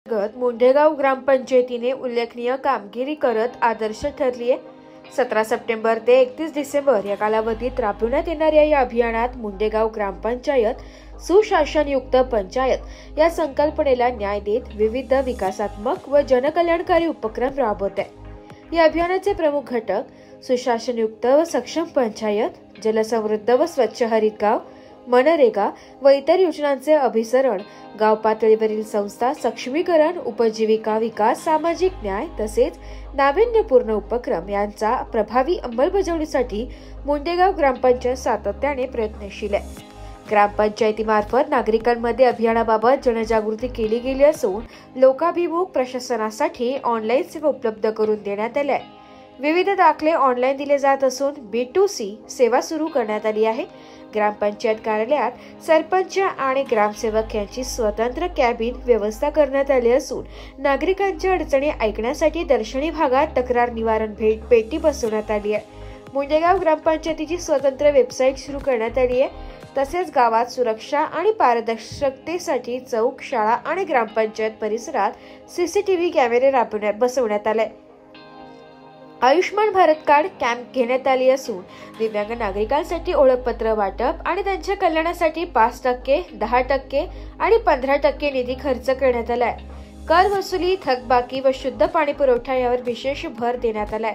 मुंडेगाव ग्रामपंचायतीने उल्लेखनीय कामगिरी करत आदर्श ठरली आहे। 17 सप्टेंबर ते 31 डिसेंबर या कालावधीत राबविण्यात येणाऱ्या या अभियानात मुंडेगाव ग्रामपंचायत सुशासनयुक्त पंचायत या संकल्पनेला न्याय देत विविध विकासात्मक व जनकल्याणकारी उपक्रम राबवते। या अभियानाचे प्रमुख घटक सुशासनयुक्त व सक्षम पंचायत, जलसमृद्ध व स्वच्छ हरित गाव, मनरेगा व इतर योजनांचे अभिसरण, गाव पातळीवरील संस्था सक्षमीकरण, उपजीविका विकास, सामाजिक न्याय तसेच नाविन्यपूर्ण उपक्रम यांचा प्रभावी अंमलबजावणीसाठी मुंडेगाव ग्रामपंचायत सातत्याने प्रयत्नशील आहे। ग्रामपंचायतीमार्फत नागरिकांमध्ये अभियानाबाबत जनजागृती केली गेली असून लोकाभिमुख प्रशासनासाठी ऑनलाईन सेवा उपलब्ध करून देण्यात आल्या आहे। विविध दाखले ऑनलाईन दिले जात असून B2C सेवा सुरू करण्यात आली आहे। ग्रामपंचायत कार्यालयात सरपंच आणि ग्रामसेवक यांची स्वतंत्र कॅबिन व्यवस्था करण्यात आली असून नागरिकांच्या अडचणी ऐकण्यासाठी दर्शनी भागात तक्रार निवारण पेटी बसवण्यात आली आहे। मुंडेगाव ग्रामपंचायतीची स्वतंत्र वेबसाईट सुरू करण्यात आली आहे। तसेच गावात सुरक्षा आणि पारदर्शकतेसाठी चौक, शाळा आणि ग्रामपंचायत परिसरात CCTV कॅमेरे बसवण्यात आले। आयुष्मान भारत कार्ड कॅम्प घेण्यात आली असून दिव्यांग नागरिकांसाठी ओळखपत्र वाटप आणि त्यांच्या कल्याणासाठी 5%, 10% आणि 15% निधी खर्च करण्यात आलाय। कर वसुली, थकबाकी व शुद्ध पाणी पुरवठा यावर विशेष भर देण्यात आलाय।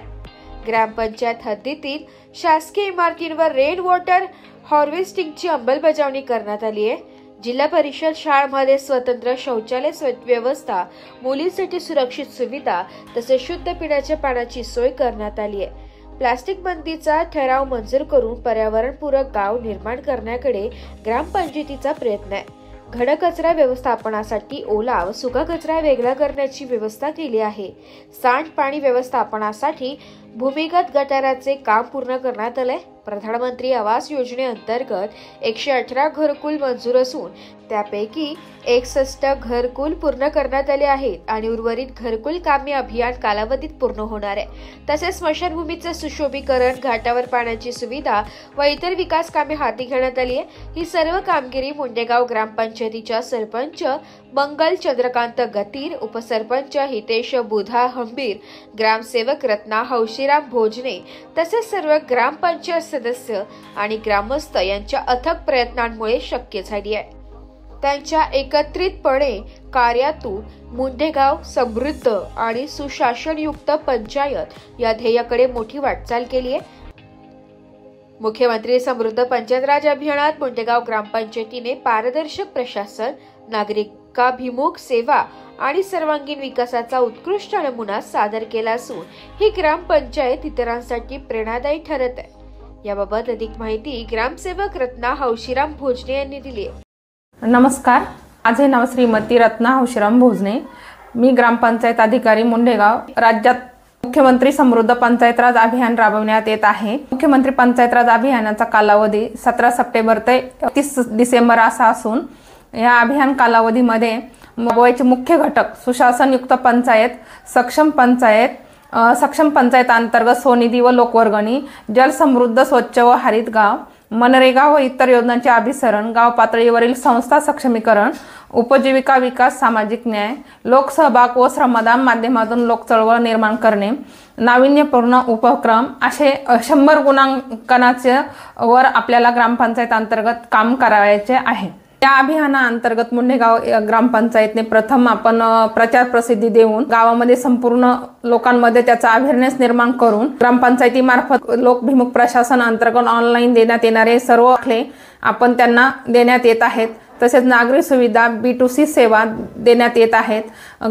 ग्रामपंचायत हद्दीतील शासकीय इमारतींवर रेन वॉटर हार्वेस्टिंगची अंमलबजावणी करण्यात आली आहे। जिल्हा परिषद शाळांमध्ये स्वतंत्र शौचालय व्यवस्था, मुलींसाठी सुरक्षित सुविधा तसेच शुद्ध पिण्याच्या पाण्याची सोय करण्यात आली आहे। प्लास्टिक बंदीचा ठराव मंजूर करून पर्यावरणपूरक गाव निर्माण करण्याकडे ग्रामपंचायतीचा प्रयत्न आहे। घन कचरा व्यवस्थापनासाठी ओला व सुका कचरा वेगळा करण्याची व्यवस्था केली आहे। सांडपाणी व्यवस्थापनासाठी भूमिगत गटाराचे काम पूर्ण करण्यात आले। प्रधानमंत्री आवास योजनेअंतर्गत 118 घरकुल मंजूर असून त्यापैकी 61 घरकुल पूर्ण करण्यात आले आहेत आणि उर्वरित घरकुल कामे अभियान कालावधीत पूर्ण होणार आहे। तसेच स्मशानभूमीचे सुशोभीकरण, घाटावर पाण्याची सुविधा व इतर विकास कामे हाती घेण्यात आली आहे। ही सर्व कामगिरी मुंडेगाव ग्रामपंचायतीच्या सरपंच मंगल चंद्रकांत गतीर, उपसरपंच हितेश बुधा हंबीर, ग्रामसेवक रत्ना हौशीराम भोजने तसेच सर्व ग्रामपंचायत सदस्य आणि ग्रामस्थ यांच्या अथक प्रयत्नांमुळे शक्य झाली आहे। त्यांच्या एकत्रितपणे कार्यातून मुंडेगाव समृद्ध आणि सुशासनयुक्त पंचायत या ध्येयाकडे मोठी वाटचाल केली आहे। मुख्यमंत्री समृद्ध पंचायत राज अभियानात मुंडेगाव ग्रामपंचायतीने पारदर्शक प्रशासन, नागरिकाभिमुख सेवा आणि सर्वांगीण विकासाचा उत्कृष्ट नमुना सादर केला असून ही ग्रामपंचायत इतरांसाठी प्रेरणादायी ठरत आहे। याबाबत अधिक माहिती ग्रामसेवक रत्ना हौशीराम भोजने यांनी दिली आहे। नमस्कार, माझे नाव श्रीमती रत्ना हौशीराम भोजने। मी ग्रामपंचायत अधिकारी मुंडेगाव। राज्यात मुख्यमंत्री समृद्ध पंचायत राज अभियान राबवण्यात येत आहे। मुख्यमंत्री पंचायत राज अभियानाचा कालावधी 17 सप्टेंबर ते 30 डिसेंबर असा असून या अभियान कालावधीमध्ये राबवायचे मुख्य घटक सुशासनयुक्त पंचायत, सक्षम पंचायत अंतर्गत स्वनिधी व लोकवर्गणी, जलसमृद्ध स्वच्छ व हरित गाव, मनरेगा व इतर योजनांचे अभिसरण, गाव पातळीवरील संस्था सक्षमीकरण, उपजीविका विकास, सामाजिक न्याय, लोकसहभाग व श्रमदान माध्यमातून लोक चळवळ निर्माण करणे, नाविन्यपूर्ण उपक्रम असे 100 गुणांकनाचे वर आपल्याला ग्रामपंचायत अंतर्गत काम करायचे आहे। या अभियानाअंतर्गत मुंडेगाव ग्रामपंचायतने प्रथम आपण प्रचार प्रसिद्धी देऊन गावामध्ये संपूर्ण लोकांमध्ये त्याचा अवेअरनेस निर्माण करून ग्रामपंचायतीमार्फत लोकभिमुख प्रशासन अंतर्गत ऑनलाईन देण्यात येणारे सर्व दाखले आपण त्यांना देण्यात येत आहेत। तसेच नागरी सुविधा B2C सेवा देण्यात येत आहेत।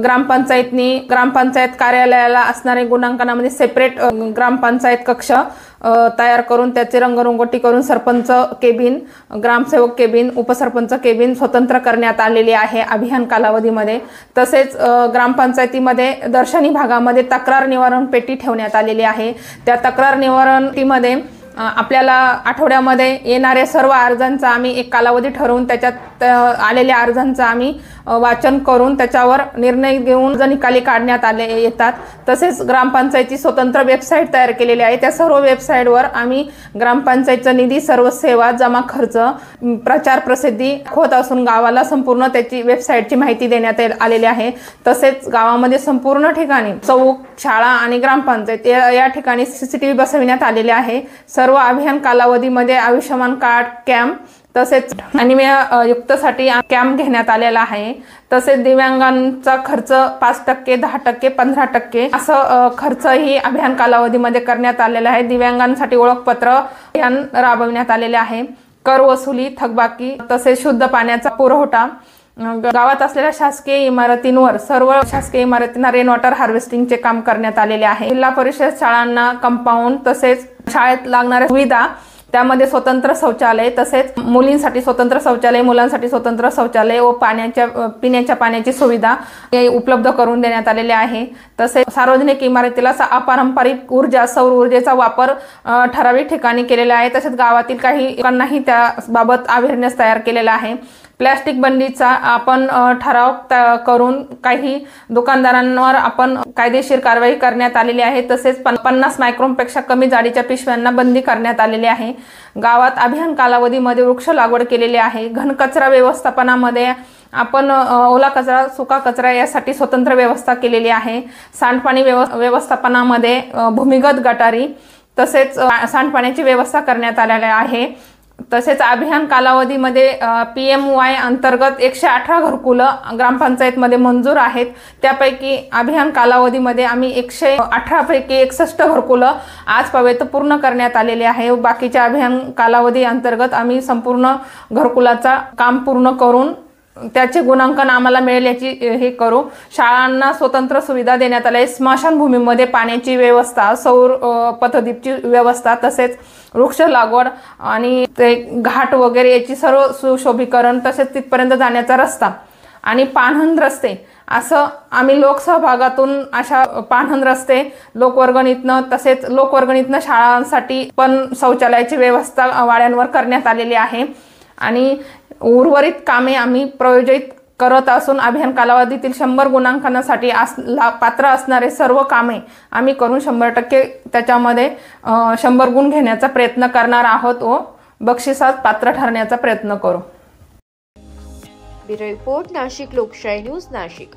ग्रामपंचायत कार्यालयाला असणारे गुणांकनामध्ये सेपरेट ग्रामपंचायत कक्ष तयार करून त्याचे रंगरंगोटी करून सरपंच केबिन, ग्रामसेवक केबिन, उपसरपंच केबिन स्वतंत्र करण्यात आलेली आहे अभियान कालावधीमध्ये। तसेच ग्रामपंचायतीमध्ये दर्शनी भागामध्ये तक्रार निवारण पेटी ठेवण्यात आलेली आहे। त्या तक्रार निवारण पेटीमध्ये आपल्याला आठवड्यामध्ये येणाऱ्या सर्व अर्जांचा आम्ही एक कालावधी ठरवून त्याच्यात आलेल्या अर्जांचा आम्ही वाचन करून त्याच्यावर निर्णय घेऊन निकाली काढण्यात आले येतात। तसेच ग्रामपंचायतीची स्वतंत्र वेबसाईट तयार केलेली आहे। त्या सर्व वेबसाईटवर आम्ही ग्रामपंचायतचा निधी, सर्व सेवा, जमा खर्च, प्रचार प्रसिद्धी होत असून गावाला संपूर्ण त्याची वेबसाईटची माहिती देण्यात आलेली आहे। तसेच गावामध्ये संपूर्ण ठिकाणी चौक, शाळा आणि ग्रामपंचायत या ठिकाणी CCTV बसविण्यात आलेले आहे। सर्व अभियान कालावधीमध्ये आयुष्यमान कार्ड, कॅम्प तसेच अनिमिया युक्तसाठी कॅम्प घेण्यात आलेला आहे। तसेच दिव्यांगांचा खर्च 5%, 10%, 15% असं खर्च ही अभियान कालावधीमध्ये करण्यात आलेला आहे। दिव्यांगांसाठी ओळखपत्र अभियान राबविण्यात आलेले आहे। कर वसुली, थकबाकी तसेच शुद्ध पाण्याचा पुरवठा, गावात असलेल्या शासकीय इमारतींवर सर्व शासकीय इमारतींना रेन वॉटर हार्वेस्टिंगचे काम करण्यात आलेले आहे। जिल्हा परिषद शाळांना कंपाऊंड तसेच शाळेत लागणाऱ्या सुविधा, त्यामध्ये स्वतंत्र शौचालय, तसेच मुलींसाठी स्वतंत्र शौचालय, मुलांसाठी स्वतंत्र शौचालय व पिण्याच्या पाण्याची सुविधा उपलब्ध करून देण्यात आलेले आहे। तसेच सार्वजनिक इमारतीला अपारंपरिक ऊर्जा, सौर ऊर्जेचा वापर ठराविक ठिकाणी केलेला आहे। तसेच गावातील काही लोकांनाही त्याबाबत अवेअरनेस तयार केलेला आहे। प्लॅस्टिक बंदीचा आपण ठराव करून काही दुकानदारांवर आपण कायदेशीर कारवाई करण्यात आलेली आहे। तसेच 50 मायक्रॉनपेक्षा कमी जाडीच्या पिशव्यांना बंदी करण्यात आलेली आहे। गावात अभियान कालावधीमध्ये वृक्ष लागवड केलेली आहे। घनकचरा व्यवस्थापनामध्ये आपण ओला कचरा, सुका कचरा यासाठी स्वतंत्र व्यवस्था केलेली आहे। सांडपाणी व्यवस्थापनामध्ये भूमिगत गटारी तसेच सांडपाण्याची व्यवस्था करण्यात आलेली आहे। तसेच अभियान कालावधीमध्ये PMY अंतर्गत 118 घरकुलं ग्रामपंचायतमध्ये मंजूर आहेत। त्यापैकी अभियान कालावधीमध्ये आम्ही 118 पैकी 61 घरकुलं आजपर्यंत पूर्ण करण्यात आलेले आहे। बाकीच्या अभियान कालावधी अंतर्गत आम्ही संपूर्ण घरकुलाचा काम पूर्ण करून त्याचे गुणांकन आम्हाला मिळेल याची हे करू। शाळांना स्वतंत्र सुविधा देण्यात आल्या। स्मशानभूमीमध्ये पाण्याची व्यवस्था, सौर पथदीपची व्यवस्था, तसेच वृक्ष लागवड आणि ते घाट वगैरे याची सर्व सुशोभीकरण, तसेच तिथपर्यंत जाण्याचा रस्ता आणि पाणंद रस्ते असं आम्ही लोकसहभागातून अशा पाणंद रस्ते लोकवर्गणीतनं, तसेच लोकवर्गणीतनं शाळांसाठी पण शौचालयाची व्यवस्था वाड्यांवर करण्यात आलेली आहे। आणि उर्वरित कामे आम्ही प्रयोजित करत असून अभियान कालावधीतील 100 गुणांकनासाठी पात्र असणारे सर्व कामे आम्ही करून 100% त्याच्यामध्ये 100 गुण घेण्याचा प्रयत्न करणार आहोत व बक्षिसात पात्र ठरण्याचा प्रयत्न करू। ब्युरो रिपोर्ट, नाशिक लोकशाही न्यूज, नाशिक।